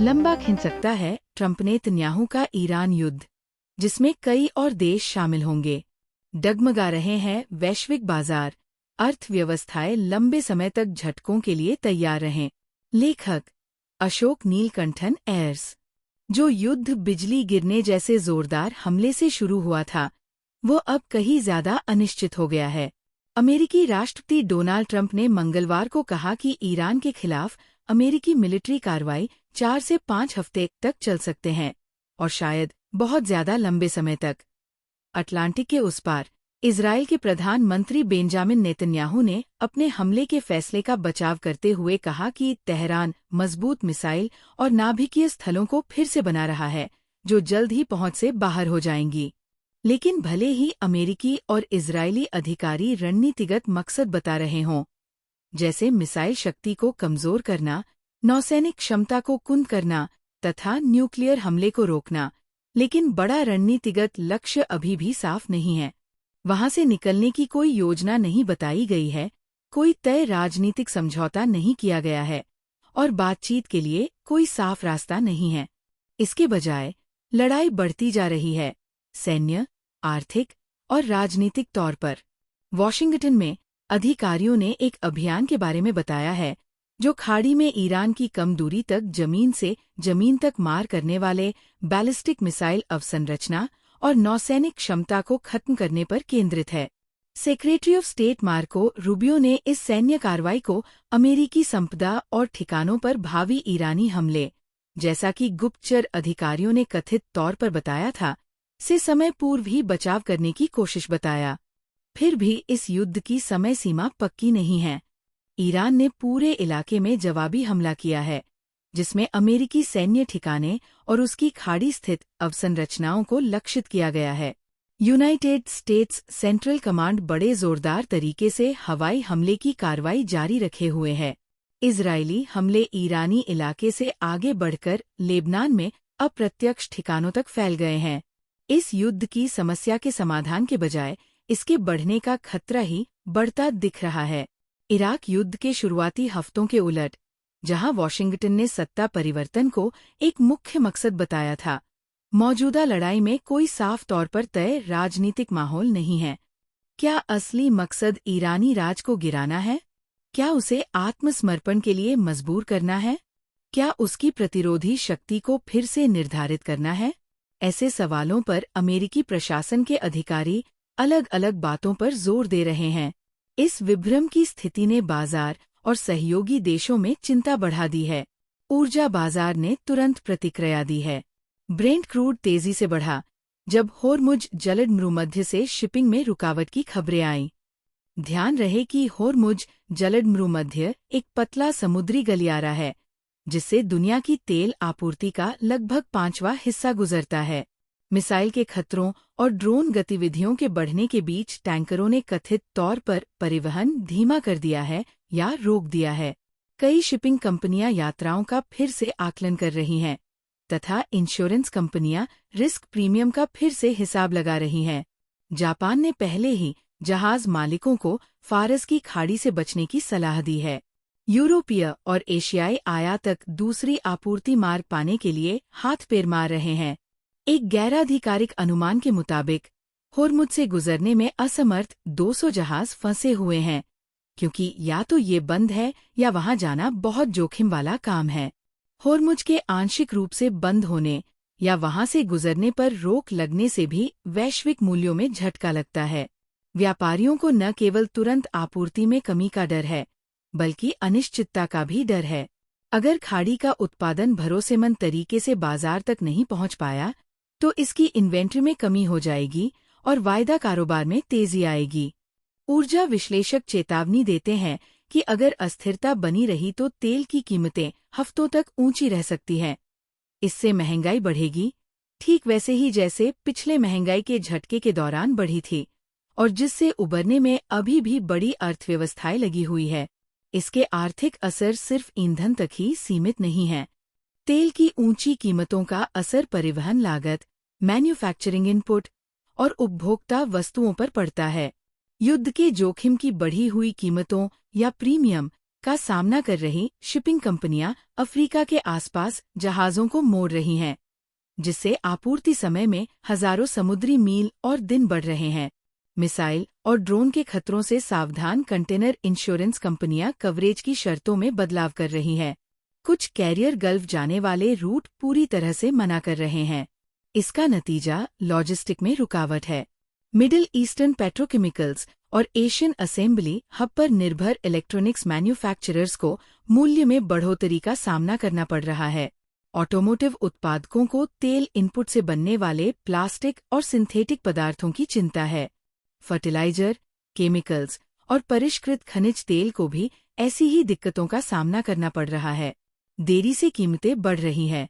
लंबा खिंच सकता है ट्रंप नेतन्याहू का ईरान युद्ध, जिसमें कई और देश शामिल होंगे। डगमगा रहे हैं वैश्विक बाजार, अर्थव्यवस्थाएं लंबे समय तक झटकों के लिए तैयार रहें। लेखक अशोक नीलकंठन एयर्स। जो युद्ध बिजली गिरने जैसे जोरदार हमले से शुरू हुआ था, वो अब कहीं ज्यादा अनिश्चित हो गया है। अमेरिकी राष्ट्रपति डोनाल्ड ट्रंप ने मंगलवार को कहा कि ईरान के खिलाफ अमेरिकी मिलिट्री कार्रवाई 4 से 5 हफ्ते तक चल सकते हैं, और शायद बहुत ज्यादा लंबे समय तक। अटलांटिक के उस पार इजरायल के प्रधानमंत्री बेंजामिन नेतन्याहू ने अपने हमले के फैसले का बचाव करते हुए कहा कि तेहरान मजबूत मिसाइल और नाभिकीय स्थलों को फिर से बना रहा है, जो जल्द ही पहुंच से बाहर हो जाएंगी। लेकिन भले ही अमेरिकी और इजरायली अधिकारी रणनीतिगत मकसद बता रहे हों, जैसे मिसाइल शक्ति को कमजोर करना, नौसैनिक क्षमता को कुंद करना तथा न्यूक्लियर हमले को रोकना, लेकिन बड़ा रणनीतिगत लक्ष्य अभी भी साफ नहीं है। वहां से निकलने की कोई योजना नहीं बताई गई है, कोई तय राजनीतिक समझौता नहीं किया गया है और बातचीत के लिए कोई साफ रास्ता नहीं है। इसके बजाय लड़ाई बढ़ती जा रही है, सैन्य, आर्थिक और राजनीतिक तौर पर। वॉशिंगटन में अधिकारियों ने एक अभियान के बारे में बताया है, जो खाड़ी में ईरान की कम दूरी तक जमीन से जमीन तक मार करने वाले बैलिस्टिक मिसाइल अवसंरचना और नौसैनिक क्षमता को खत्म करने पर केंद्रित है। Secretary of state Marco Rubio ने इस सैन्य कार्रवाई को अमेरिकी संपदा और ठिकानों पर भावी ईरानी हमले, जैसा कि गुप्तचर अधिकारियों ने कथित तौर पर बताया था, से समय पूर्व ही बचाव करने की कोशिश बताया। फिर भी इस युद्ध की समय सीमा पक्की नहीं है। ईरान ने पूरे इलाके में जवाबी हमला किया है, जिसमें अमेरिकी सैन्य ठिकाने और उसकी खाड़ी स्थित अवसंरचनाओं को लक्षित किया गया है। यूनाइटेड स्टेट्स सेंट्रल कमांड बड़े जोरदार तरीके से हवाई हमले की कार्रवाई जारी रखे हुए है। इजरायली हमले ईरानी इलाके से आगे बढ़कर लेबनान में अप्रत्यक्ष ठिकानों तक फैल गए हैं। इस युद्ध की समस्या के समाधान के बजाय इसके बढ़ने का खतरा ही बढ़ता दिख रहा है। इराक युद्ध के शुरुआती हफ्तों के उलट, जहां वॉशिंगटन ने सत्ता परिवर्तन को एक मुख्य मकसद बताया था, मौजूदा लड़ाई में कोई साफ तौर पर तय राजनीतिक माहौल नहीं है। क्या असली मकसद ईरानी राज को गिराना है? क्या उसे आत्मसमर्पण के लिए मजबूर करना है? क्या उसकी प्रतिरोधी शक्ति को फिर से निर्धारित करना है? ऐसे सवालों पर अमेरिकी प्रशासन के अधिकारी अलग अलग बातों पर जोर दे रहे हैं। इस विभ्रम की स्थिति ने बाजार और सहयोगी देशों में चिंता बढ़ा दी है। ऊर्जा बाजार ने तुरंत प्रतिक्रिया दी है। ब्रेंट क्रूड तेजी से बढ़ा, जब होर्मुज जलद मरुमध्य से शिपिंग में रुकावट की खबरें आईं। ध्यान रहे कि होर्मुज जलद मरुमध्य एक पतला समुद्री गलियारा है, जिससे दुनिया की तेल आपूर्ति का लगभग 5वां हिस्सा गुजरता है। मिसाइल के खतरों और ड्रोन गतिविधियों के बढ़ने के बीच टैंकरों ने कथित तौर पर परिवहन धीमा कर दिया है या रोक दिया है। कई शिपिंग कंपनियां यात्राओं का फिर से आकलन कर रही हैं, तथा इंश्योरेंस कंपनियां रिस्क प्रीमियम का फिर से हिसाब लगा रही हैं। जापान ने पहले ही जहाज मालिकों को फारस की खाड़ी से बचने की सलाह दी है। यूरोपीय और एशियाई आयातक दूसरी आपूर्ति मार्ग पाने के लिए हाथ पैर मार रहे हैं। एक गैराधिकारिक अनुमान के मुताबिक होर्मुज से गुजरने में असमर्थ 200 जहाज फंसे हुए हैं, क्योंकि या तो ये बंद है या वहां जाना बहुत जोखिम वाला काम है। होर्मुज के आंशिक रूप से बंद होने या वहां से गुजरने पर रोक लगने से भी वैश्विक मूल्यों में झटका लगता है। व्यापारियों को न केवल तुरंत आपूर्ति में कमी का डर है, बल्कि अनिश्चितता का भी डर है। अगर खाड़ी का उत्पादन भरोसेमंद तरीके से बाजार तक नहीं पहुंच पाया, तो इसकी इन्वेंट्री में कमी हो जाएगी और वायदा कारोबार में तेजी आएगी। ऊर्जा विश्लेषक चेतावनी देते हैं कि अगर अस्थिरता बनी रही तो तेल की कीमतें हफ्तों तक ऊंची रह सकती हैं। इससे महंगाई बढ़ेगी, ठीक वैसे ही जैसे पिछले महंगाई के झटके के दौरान बढ़ी थी, और जिससे उबरने में अभी भी बड़ी अर्थव्यवस्थाएं लगी हुई है। इसके आर्थिक असर सिर्फ ईंधन तक ही सीमित नहीं है। तेल की ऊंची कीमतों का असर परिवहन लागत, मैन्युफैक्चरिंग इनपुट और उपभोक्ता वस्तुओं पर पड़ता है। युद्ध के जोखिम की बढ़ी हुई कीमतों या प्रीमियम का सामना कर रही शिपिंग कंपनियां अफ्रीका के आसपास जहाज़ों को मोड़ रही हैं, जिससे आपूर्ति समय में हजारों समुद्री मील और दिन बढ़ रहे हैं। मिसाइल और ड्रोन के खतरों से सावधान कंटेनर इंश्योरेंस कंपनियां कवरेज की शर्तों में बदलाव कर रही हैं। कुछ कैरियर गल्फ जाने वाले रूट पूरी तरह से मना कर रहे हैं। इसका नतीजा लॉजिस्टिक में रुकावट है। मिडिल ईस्टर्न पेट्रोकेमिकल्स और एशियन असेंबली हब पर निर्भर इलेक्ट्रॉनिक्स मैन्युफैक्चरर्स को मूल्य में बढ़ोतरी का सामना करना पड़ रहा है। ऑटोमोटिव उत्पादकों को तेल इनपुट से बनने वाले प्लास्टिक और सिंथेटिक पदार्थों की चिंता है। फर्टिलाइजर, केमिकल्स और परिष्कृत खनिज तेल को भी ऐसी ही दिक्कतों का सामना करना पड़ रहा है। देरी से कीमतें बढ़ रही हैं।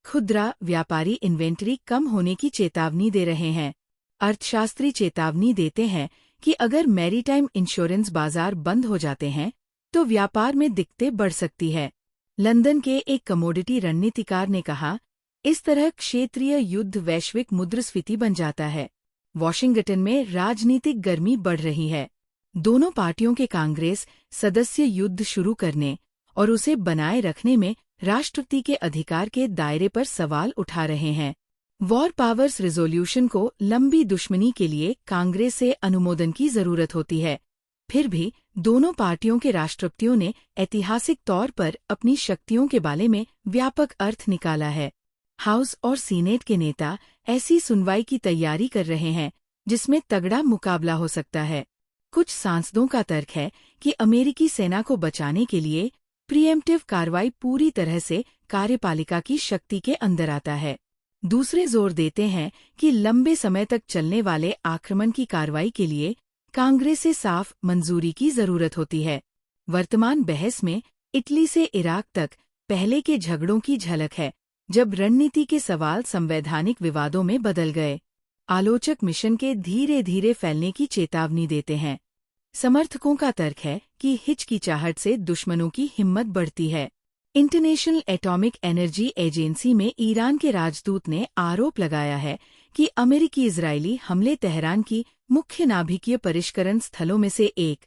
खुदरा व्यापारी इन्वेंटरी कम होने की चेतावनी दे रहे हैं। अर्थशास्त्री चेतावनी देते हैं कि अगर मैरीटाइम इंश्योरेंस बाजार बंद हो जाते हैं तो व्यापार में दिक्कतें बढ़ सकती है। लंदन के एक कमोडिटी रणनीतिकार ने कहा, इस तरह क्षेत्रीय युद्ध वैश्विक मुद्रास्फीति बन जाता है। वॉशिंगटन में राजनीतिक गर्मी बढ़ रही है। दोनों पार्टियों के कांग्रेस सदस्य युद्ध शुरू करने और उसे बनाए रखने में राष्ट्रपति के अधिकार के दायरे पर सवाल उठा रहे हैं। वॉर पावर्स रिजोल्यूशन को लंबी दुश्मनी के लिए कांग्रेस से अनुमोदन की जरूरत होती है। फिर भी दोनों पार्टियों के राष्ट्रपतियों ने ऐतिहासिक तौर पर अपनी शक्तियों के बारे में व्यापक अर्थ निकाला है। हाउस और सीनेट के नेता ऐसी सुनवाई की तैयारी कर रहे हैं जिसमें तगड़ा मुकाबला हो सकता है। कुछ सांसदों का तर्क है कि अमेरिकी सेना को बचाने के लिए प्रीएम्प्टिव कार्रवाई पूरी तरह से कार्यपालिका की शक्ति के अंदर आता है। दूसरे जोर देते हैं कि लंबे समय तक चलने वाले आक्रमण की कार्रवाई के लिए कांग्रेस से साफ मंजूरी की जरूरत होती है। वर्तमान बहस में इटली से इराक तक पहले के झगड़ों की झलक है, जब रणनीति के सवाल संवैधानिक विवादों में बदल गए। आलोचक मिशन के धीरे धीरे फैलने की चेतावनी देते हैं। समर्थकों का तर्क है कि हिचकिचाहट से दुश्मनों की हिम्मत बढ़ती है। इंटरनेशनल एटॉमिक एनर्जी एजेंसी में ईरान के राजदूत ने आरोप लगाया है कि अमेरिकी इजरायली हमले तेहरान की मुख्य नाभिकीय परिष्करण स्थलों में से एक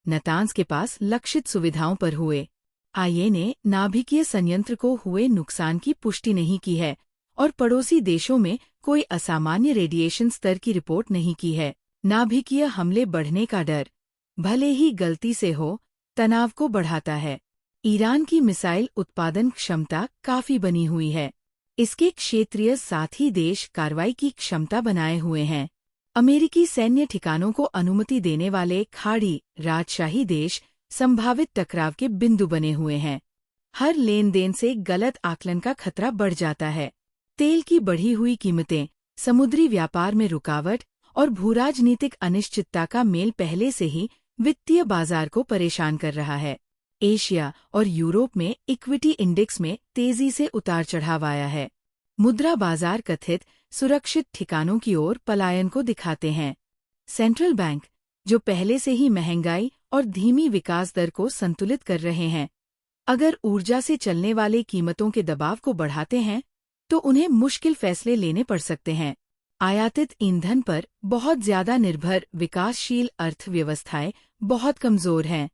नतांज के पास लक्षित सुविधाओं पर हुए। आईए ने नाभिकीय संयंत्र को हुए नुकसान की पुष्टि नहीं की है और पड़ोसी देशों में कोई असामान्य रेडिएशन स्तर की रिपोर्ट नहीं की है। नाभिकीय हमले बढ़ने का डर, भले ही गलती से हो, तनाव को बढ़ाता है। ईरान की मिसाइल उत्पादन क्षमता काफी बनी हुई है। इसके क्षेत्रीय साथी देश कार्रवाई की क्षमता बनाए हुए हैं। अमेरिकी सैन्य ठिकानों को अनुमति देने वाले खाड़ी राजशाही देश संभावित टकराव के बिंदु बने हुए हैं। हर लेन देन से गलत आकलन का खतरा बढ़ जाता है। तेल की बढ़ी हुई कीमतें, समुद्री व्यापार में रुकावट और भूराजनीतिक अनिश्चितता का मेल पहले से ही वित्तीय बाजार को परेशान कर रहा है। एशिया और यूरोप में इक्विटी इंडेक्स में तेजी से उतार चढ़ाव आया है। मुद्रा बाजार कथित सुरक्षित ठिकानों की ओर पलायन को दिखाते हैं। सेंट्रल बैंक, जो पहले से ही महंगाई और धीमी विकास दर को संतुलित कर रहे हैं, अगर ऊर्जा से चलने वाले कीमतों के दबाव को बढ़ाते हैं तो उन्हें मुश्किल फैसले लेने पड़ सकते हैं। आयातित ईंधन पर बहुत ज्यादा निर्भर विकासशील अर्थव्यवस्थाएं बहुत कमजोर हैं।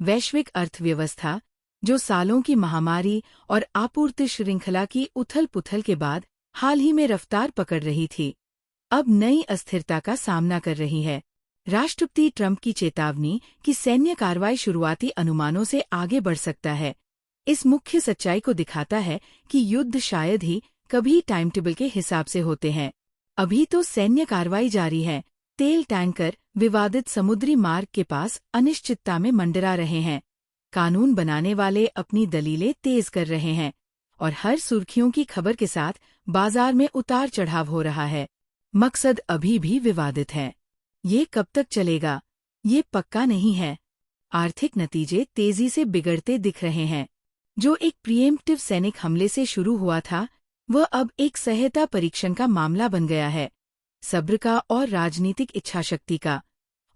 वैश्विक अर्थव्यवस्था, जो सालों की महामारी और आपूर्ति श्रृंखला की उथल-पुथल के बाद हाल ही में रफ्तार पकड़ रही थी, अब नई अस्थिरता का सामना कर रही है। राष्ट्रपति ट्रंप की चेतावनी कि सैन्य कार्रवाई शुरुआती अनुमानों से आगे बढ़ सकता है, इस मुख्य सच्चाई को दिखाता है कि युद्ध शायद ही कभी टाइम टेबल के हिसाब से होते हैं। अभी तो सैन्य कार्रवाई जारी है। तेल टैंकर विवादित समुद्री मार्ग के पास अनिश्चितता में मंडरा रहे हैं। कानून बनाने वाले अपनी दलीलें तेज कर रहे हैं और हर सुर्खियों की खबर के साथ बाजार में उतार चढ़ाव हो रहा है। मकसद अभी भी विवादित है। ये कब तक चलेगा, ये पक्का नहीं है। आर्थिक नतीजे तेजी से बिगड़ते दिख रहे हैं। जो एक प्रीएम्प्टिव सैनिक हमले से शुरू हुआ था, वह अब एक सहायता परीक्षण का मामला बन गया है। सब्र का और राजनीतिक इच्छाशक्ति का,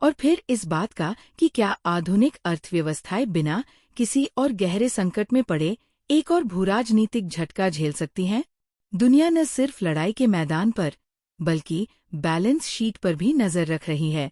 और फिर इस बात का कि क्या आधुनिक अर्थव्यवस्थाएं बिना किसी और गहरे संकट में पड़े एक और भूराजनीतिक झटका झेल सकती हैं। दुनिया न सिर्फ लड़ाई के मैदान पर बल्कि बैलेंस शीट पर भी नजर रख रही है।